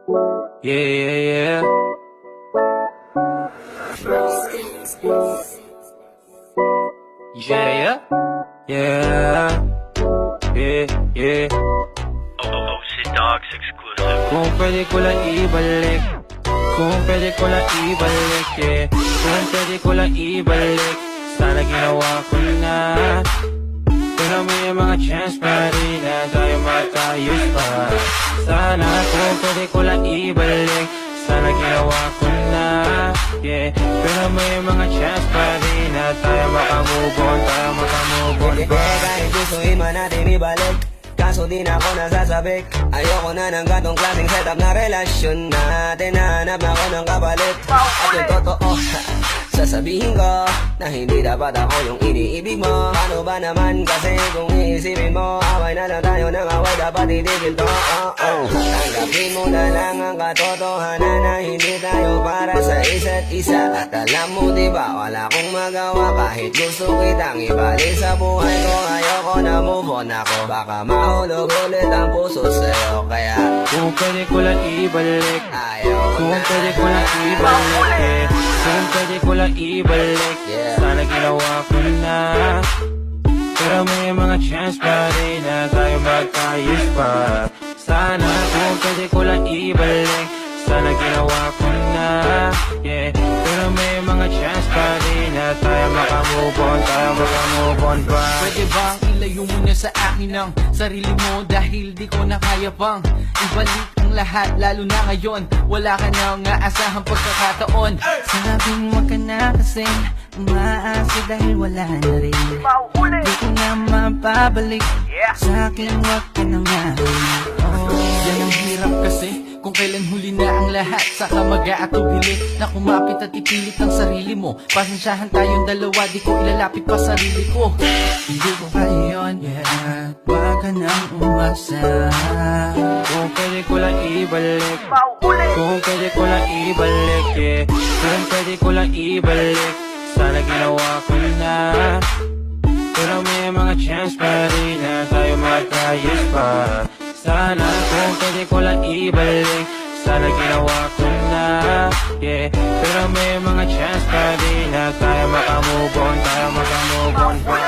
Yeah, yeah, yeah. Yeah, yeah. Yeah. Yeah, yeah. OC Dogs exclusive. Kung pwede ko lang ibalik, kung pwede ko lang ibalik, yeah. Kung pwede ko lang ibalik, sana ginawa ko na. Pero may mga chance pa rin na tayo matayos pa. Sana kung pwede ko lang ibalik, sana ginawa ko na, yeah. Pero may mga chance pa rin na tayo makamove on, tayo makamove on pa. Kahit gustuin man natin ibalik, kaso di na ako nasasabik. Ayoko na ng gantong klaseng setup na relasyon natin. Nahanap na ako ng kapalit. At yung totoo, sasabihin ko na hindi dapat ako yung iniibig mo. Paano ba naman kasi kung iisipin mo, away na lang tayo ng away, dapat itigil to. Tanggapin mo na lang ang katotohanan na hindi tayo para sa isa't isa. At alam mo diba, wala akong magawa kahit gusto kitang ibalik sa buhay ko. Ayoko na move on ako, baka mahulog ulit ang puso sa'yo. Kaya kung pwede ko lang ibalik, ayoko kung na. pwede ko lang ibalik, yeah. Kung pwede ko lang ibalik, Yeah. sana ginawa ko na. Pero may mga chance pa rin na tayo magkayos pa. Sana kung pwede ko lang ibalik, sana ginawa ko na, yeah. Pero may mga chance pa rin na tayo makamove on, tayo makamove on pa. Pwede bang ilayo mo na sa akin ang sarili mo dahil di ko na kaya pang ibalik ang lahat, lalo na ngayon wala ka na nga asahang pagkakataon. Sabing wag ka na kasi umaasa dahil wala na rin. Di ko na mapabalik sa akin, wag ka na nga. Yan ang hirap kasi kung kailan huli na ang lahat, saka mag-aatubili na kumapit at ipilit ang sarili mo. Pasensyahan tayong dalawa, di ko ilalapit pa sarili ko. Hindi ko kaya yun, yeah. Wag ka nang umasa. Kung pwede ko lang ibalik, kung pwede ko lang ibalik, yeah. Kung pwede ko lang ibalik, sana ginawa ko na. Pero may mga chance pa rin na tayo magkayos pa. Sana kung pwede ko lang ibalik, sana ginawa ko na, yeah. Pero may mga chance pa rin na tayo makamove on, tayo makamove on pa.